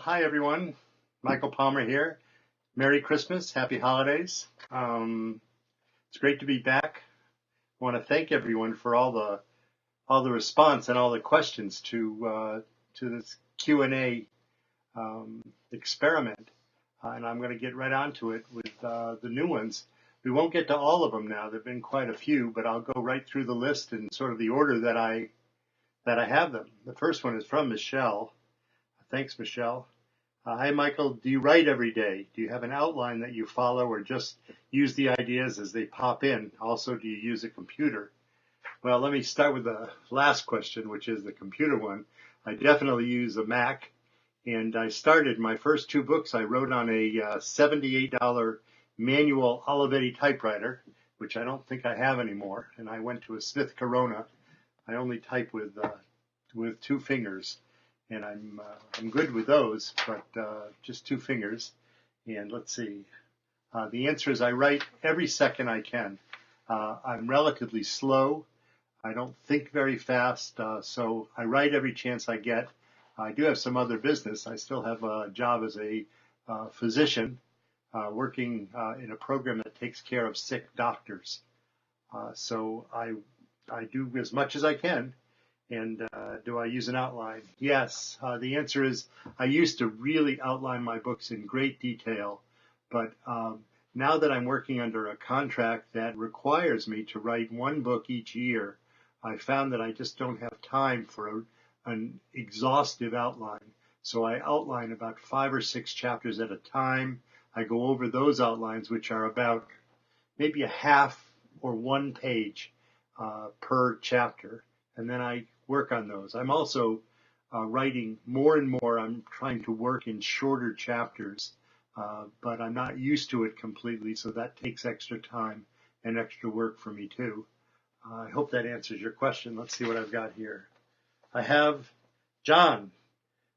Hi everyone. Michael Palmer here. Merry Christmas, Happy Holidays. It's great to be back. I want to thank everyone for all the response and all the questions to this Q&A experiment. And I'm going to get right onto it with the new ones. We won't get to all of them now. There've been quite a few, but I'll go right through the list in sort of the order that I have them. The first one is from Michelle. Thanks, Michelle. Hi, Michael. Do you write every day? Do you have an outline that you follow or just use the ideas as they pop in? Also, do you use a computer? Well, let me start with the last question, which is the computer one. I definitely use a Mac, and I started my first two books. I wrote on a $78 manual Olivetti typewriter, which I don't think I have anymore, and I went to a Smith Corona. I only type with two fingers. And I'm good with those, but just two fingers. And let's see. The answer is I write every second I can. I'm relatively slow. I don't think very fast, so I write every chance I get. I do have some other business. I still have a job as a physician, working in a program that takes care of sick doctors. So I do as much as I can. And do I use an outline? Yes. The answer is I used to really outline my books in great detail, but now that I'm working under a contract that requires me to write one book each year, I found that I just don't have time for an exhaustive outline. So I outline about 5 or 6 chapters at a time. I go over those outlines, which are about maybe a half or 1 page per chapter, and then I work on those. I'm also writing more and more. I'm trying to work in shorter chapters, but I'm not used to it completely, so that takes extra time and extra work for me too. I hope that answers your question. Let's see what I've got here. I have John.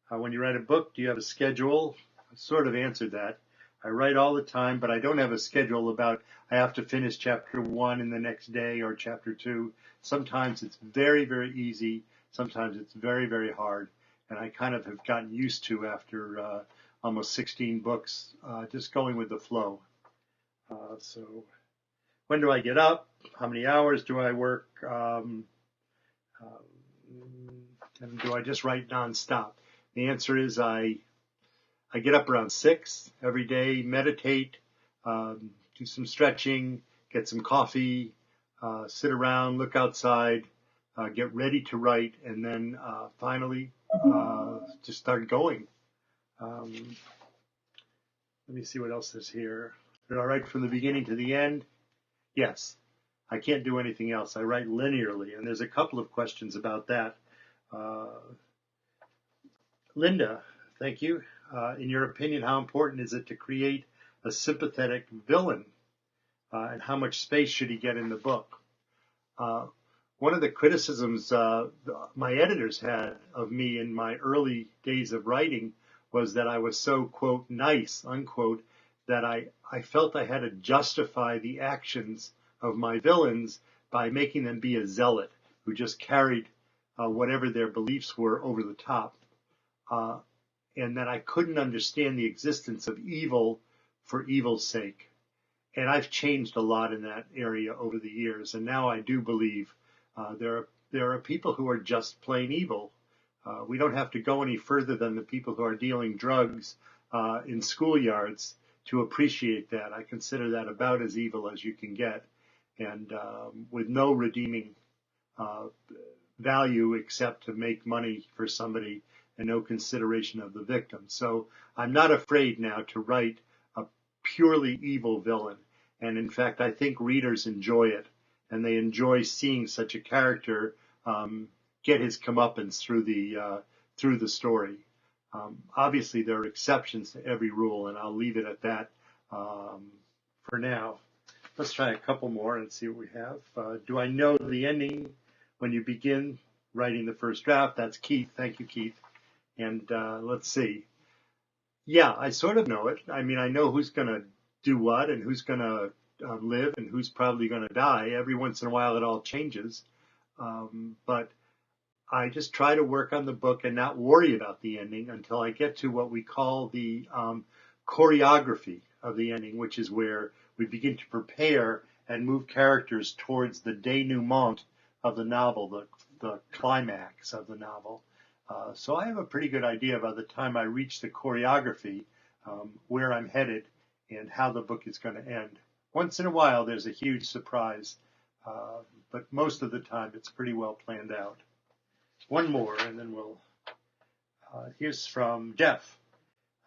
When you write a book, do you have a schedule? I sort of answered that. I write all the time, but I don't have a schedule about I have to finish chapter 1 in the next day or chapter 2. Sometimes it's very, very easy. Sometimes it's very, very hard. And I kind of have gotten used to, after almost 16 books, just going with the flow. So when do I get up? How many hours do I work? And do I just write nonstop? The answer is I get up around 6 every day, meditate, do some stretching, get some coffee, sit around, look outside, get ready to write, and then finally just start going. Let me see what else is here. Did I write from the beginning to the end? Yes. I can't do anything else. I write linearly, and there's a couple of questions about that. Linda, thank you. In your opinion, how important is it to create a sympathetic villain? And how much space should he get in the book? One of the criticisms my editors had of me in my early days of writing was that I was so, quote, nice, unquote, that I felt I had to justify the actions of my villains by making them be a zealot who just carried whatever their beliefs were over the top. And that I couldn't understand the existence of evil for evil's sake. And I've changed a lot in that area over the years. And now I do believe there are people who are just plain evil. We don't have to go any further than the people who are dealing drugs in schoolyards to appreciate that. I consider that about as evil as you can get, and with no redeeming value except to make money for somebody and no consideration of the victim. So I'm not afraid now to write a purely evil villain. And in fact, I think readers enjoy it, and they enjoy seeing such a character get his comeuppance through the story. Obviously, there are exceptions to every rule, and I'll leave it at that for now. Let's try a couple more and see what we have. Do I know the ending when you begin writing the first draft? That's Keith. Thank you, Keith. And let's see. Yeah, I sort of know it. I mean, I know who's going to do what and who's going to live and who's probably going to die. Every once in a while, it all changes. But I just try to work on the book and not worry about the ending until I get to what we call the choreography of the ending, which is where we begin to prepare and move characters towards the denouement of the novel, the climax of the novel. So I have a pretty good idea by the time I reach the choreography where I'm headed and how the book is going to end. Once in a while, there's a huge surprise, but most of the time it's pretty well planned out. One more, and then we'll. Here's from Jeff.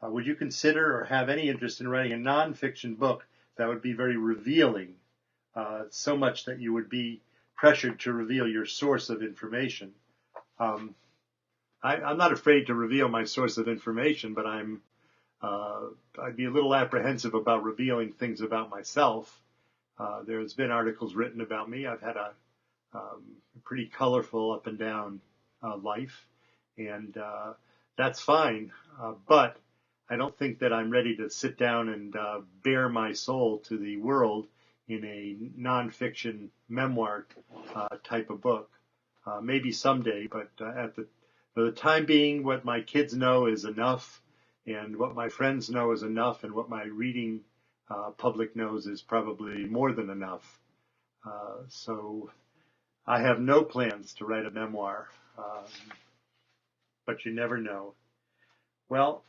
Would you consider or have any interest in writing a nonfiction book that would be very revealing, so much that you would be pressured to reveal your source of information? I'm not afraid to reveal my source of information, but I'd be a little apprehensive about revealing things about myself. There's been articles written about me. I've had a pretty colorful up and down life, and that's fine. But I don't think that I'm ready to sit down and bare my soul to the world in a nonfiction memoir type of book. Maybe someday, but for the time being, what my kids know is enough, and what my friends know is enough, and what my reading public knows is probably more than enough. So I have no plans to write a memoir, but you never know. Well,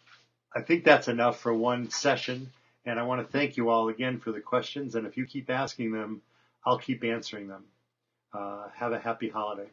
I think that's enough for one session, and I want to thank you all again for the questions, and if you keep asking them, I'll keep answering them. Have a happy holiday.